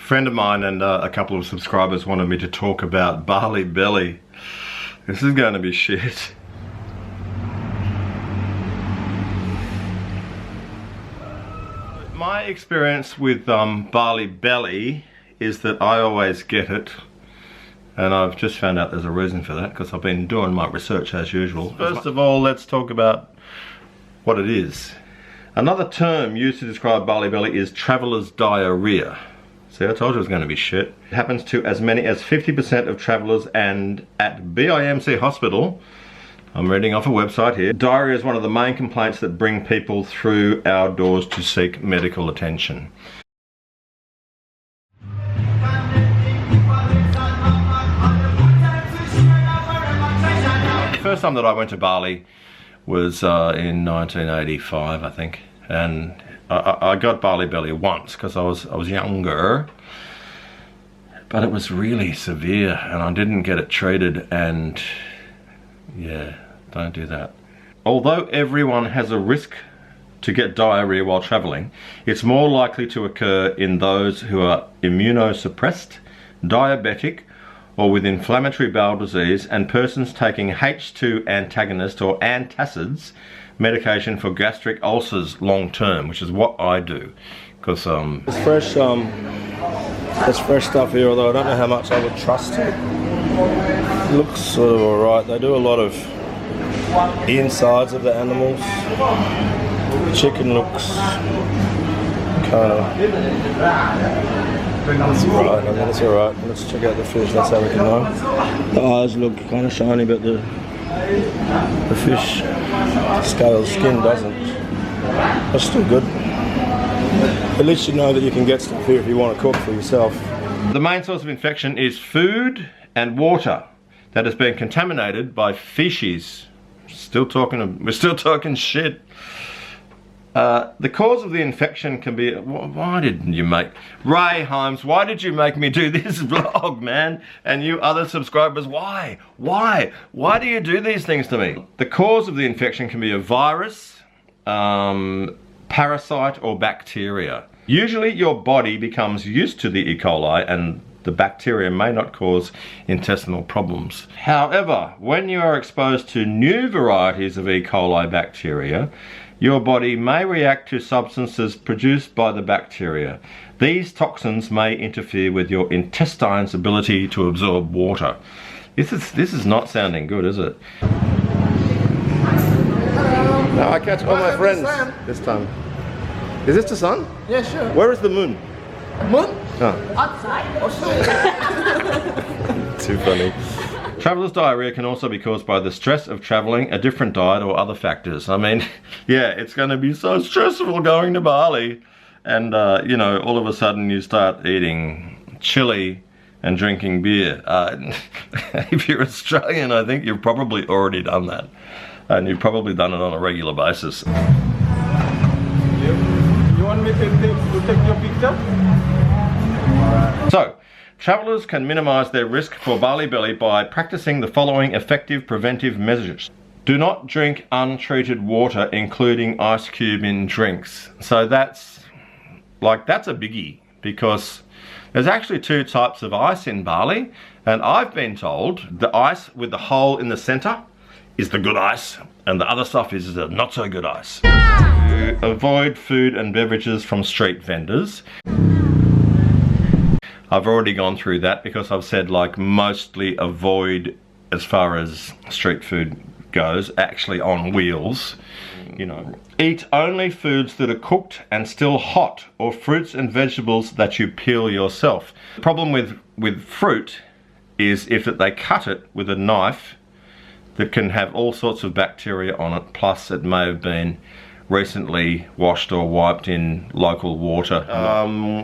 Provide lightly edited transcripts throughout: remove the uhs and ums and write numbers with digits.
friend of mine and a couple of subscribers wanted me to talk about Bali Belly. This is going to be shit. My experience with Bali Belly is that I always get it, and I've just found out there's a reason for that because I've been doing my research as usual. First of all, let's talk about what it is. Another term used to describe Bali Belly is traveller's diarrhea. See, I told you it was going to be shit. It happens to as many as 50% of travellers, and at BIMC Hospital, I'm reading off a website here, diarrhea is one of the main complaints that bring people through our doors to seek medical attention. The first time that I went to Bali was in 1985, I think, and I got Bali Belly once because I was younger, but it was really severe and I didn't get it treated, and yeah, don't do that. Although everyone has a risk to get diarrhea while travelling, it's more likely to occur in those who are immunosuppressed, diabetic, or with inflammatory bowel disease, and persons taking H2 antagonist or antacids medication for gastric ulcers long term, which is what I do. Because it's fresh, there's fresh stuff here, although I don't know how much I would trust it. It looks sort of alright. They do a lot of insides of the animals. The chicken looks kind of... That's alright, I mean, it's alright. Let's check out the fish, that's how we can know. The eyes look kind of shiny, but the fish scale skin doesn't. It's still good. At least you know that you can get stuff here if you want to cook for yourself. The main source of infection is food and water that has been contaminated by feces. We're still talking shit. The cause of the infection can be... Why didn't you make... Ray Holmes, why did you make me do this vlog, man? And you other subscribers, why? Why? Why do you do these things to me? The cause of the infection can be a virus, parasite, or bacteria. Usually your body becomes used to the E. coli and the bacteria may not cause intestinal problems. However, when you are exposed to new varieties of E. coli bacteria, your body may react to substances produced by the bacteria. These toxins may interfere with your intestine's ability to absorb water. This is not sounding good, is it? Now I catch all my friends this time. Is this the sun? Yeah, sure. Where is the moon? Moon? Oh. Outside. Too funny. Traveller's diarrhea can also be caused by the stress of travelling, a different diet, or other factors. I mean, yeah, it's going to be so stressful going to Bali, and you know, all of a sudden you start eating chili and drinking beer. If you're Australian, I think you've probably already done that, and you've probably done it on a regular basis. You want me to take your picture? So, travellers can minimise their risk for Bali Belly by practising the following effective preventive measures. Do not drink untreated water, including ice cube in drinks. So that's a biggie, because there's actually two types of ice in Bali, and I've been told the ice with the hole in the centre is the good ice, and the other stuff is the not so good ice. Avoid food and beverages from street vendors. I've already gone through that because I've said, like, mostly avoid as far as street food goes, actually on wheels, you know. Eat only foods that are cooked and still hot, or fruits and vegetables that you peel yourself. The problem with fruit is if they cut it with a knife that can have all sorts of bacteria on it, plus it may have been recently washed or wiped in local water.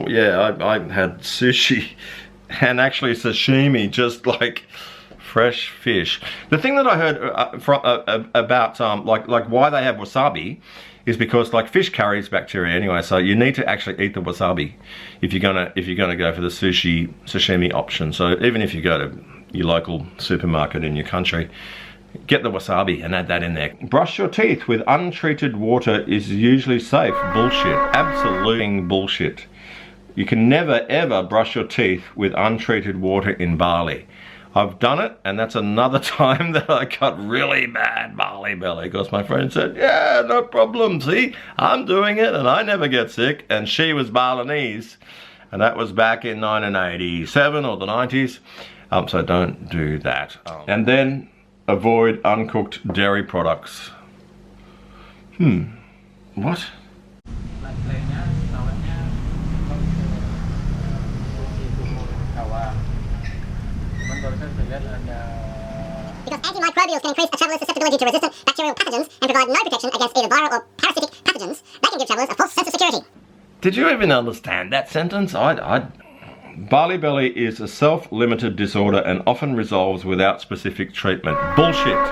Yeah, I had sushi and actually sashimi, just like fresh fish. The thing that I heard about like why they have wasabi is because, like, fish carries bacteria anyway, so you need to actually eat the wasabi if you're gonna go for the sashimi option. So even if you go to your local supermarket in your country, get the wasabi and add that in there. Brush your teeth with untreated water is usually safe. Bullshit. Absolute bullshit. You can never ever brush your teeth with untreated water in barley. I've done it, and that's another time that I got really bad barley belly because my friend said, yeah, no problem, see, I'm doing it and I never get sick, and she was Balinese, and that was back in 1987 or the 90s, so don't do that. And then avoid uncooked dairy products. What? Because antimicrobials can increase a traveller's susceptibility to resistant bacterial pathogens and provide no protection against either viral or parasitic pathogens, they can give travellers a false sense of security. Did you even understand that sentence? Barley belly is a self-limited disorder and often resolves without specific treatment. Bullshit.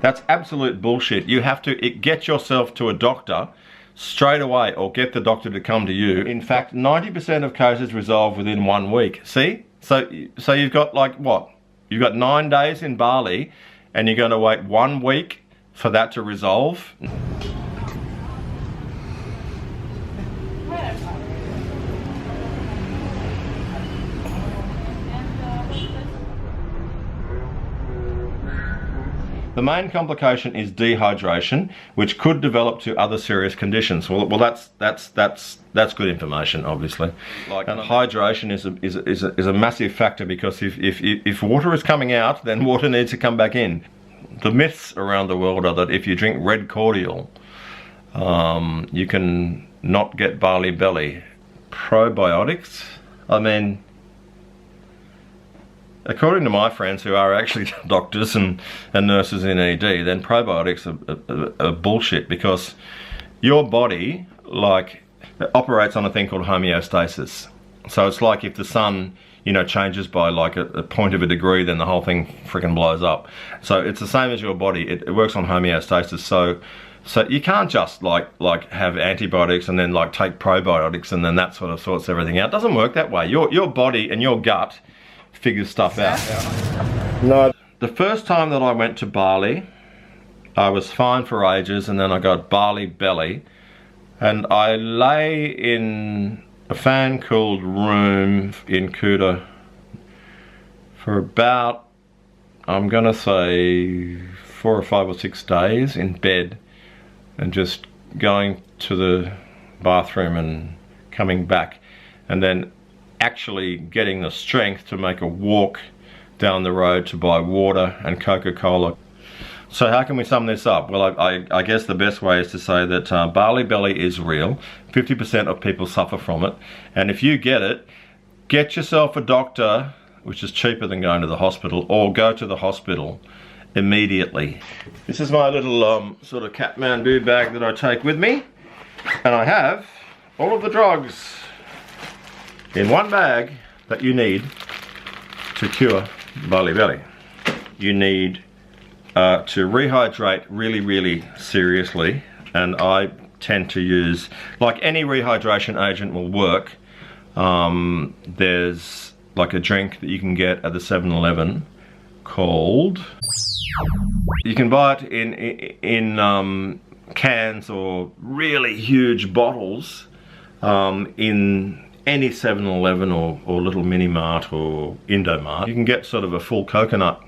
That's absolute bullshit. You have to get yourself to a doctor straight away or get the doctor to come to you. In fact, 90% of cases resolve within 1 week. See? So you've got like what? You've got 9 days in Bali and you're going to wait 1 week for that to resolve? The main complication is dehydration, which could develop to other serious conditions. Well, that's good information, obviously. And hydration is a massive factor because if water is coming out, then water needs to come back in. The myths around the world are that if you drink red cordial, you can not get barley belly. Probiotics? I mean, according to my friends who are actually doctors and nurses in ED, then probiotics are bullshit because your body operates on a thing called homeostasis. So it's like if the sun, changes by like a point of a degree, then the whole thing freaking blows up. So it's the same as your body. It works on homeostasis. So you can't just like have antibiotics and then like take probiotics and then that sort of sorts everything out. It doesn't work that way. Your body and your gut figures stuff out. No. The first time that I went to Bali, I was fine for ages and then I got barley belly and I lay in a fan-cooled room in Kuta for about, I'm gonna say 4 or 5 or 6 days in bed and just going to the bathroom and coming back and then actually getting the strength to make a walk down the road to buy water and Coca-Cola. So how can we sum this up? Well, I guess the best way is to say that barley belly is real. 50% of people suffer from it. And if you get it, get yourself a doctor, which is cheaper than going to the hospital, or go to the hospital immediately. This is my little sort of Kathmandu bag that I take with me. And I have all of the drugs in one bag that you need to cure barley belly. You need to rehydrate really seriously, and I tend to use, like any rehydration agent will work, there's like a drink that you can get at the 7-Eleven called, you can buy it in cans or really huge bottles in any 7-Eleven or little mini mart or Indomart. You can get sort of a full coconut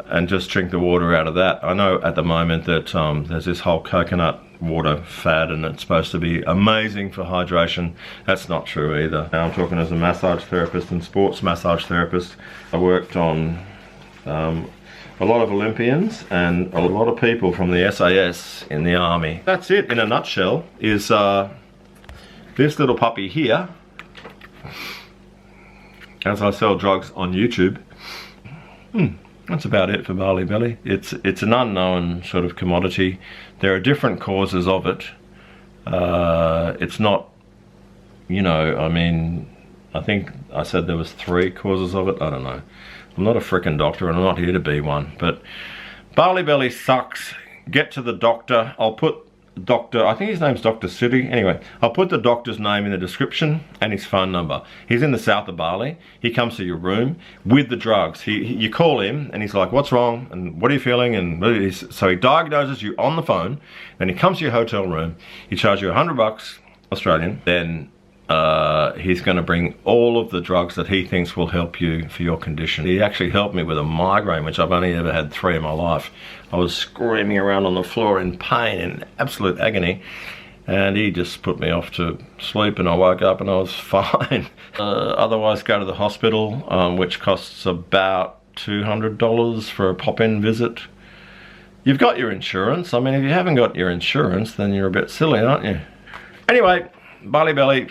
and just drink the water out of that. I know at the moment that there's this whole coconut water fad and it's supposed to be amazing for hydration. That's not true either. Now I'm talking as a massage therapist and sports massage therapist. I worked on a lot of Olympians and a lot of people from the SAS in the army. That's it in a nutshell, is this little puppy here, as I sell drugs on YouTube. That's about it for barley belly. It's an unknown sort of commodity. There are different causes of it. It's not, I mean, I think I said there was 3 causes of it. I don't know. I'm not a frickin' doctor and I'm not here to be one, but barley belly sucks. Get to the doctor. I'll put I think his name's Dr. City. Anyway, I'll put the doctor's name in the description and his phone number. He's in the south of Bali. He comes to your room with the drugs. You call him and he's like, what's wrong? And what are you feeling? And so he diagnoses you on the phone. Then he comes to your hotel room. He charges you $100 Australian. Then he's going to bring all of the drugs that he thinks will help you for your condition. He actually helped me with a migraine, which I've only ever had 3 in my life. I was screaming around on the floor in pain, in absolute agony, and he just put me off to sleep, and I woke up and I was fine. Otherwise, go to the hospital, which costs about $200 for a pop-in visit. You've got your insurance. I mean, if you haven't got your insurance, then you're a bit silly, aren't you? Anyway, Barley Belly,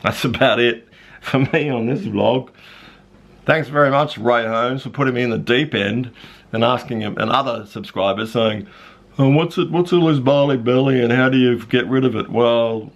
that's about it for me on this vlog. Thanks very much, Ray Holmes, for putting me in the deep end and asking him and other subscribers saying, oh, what's all this barley belly and how do you get rid of it? Well,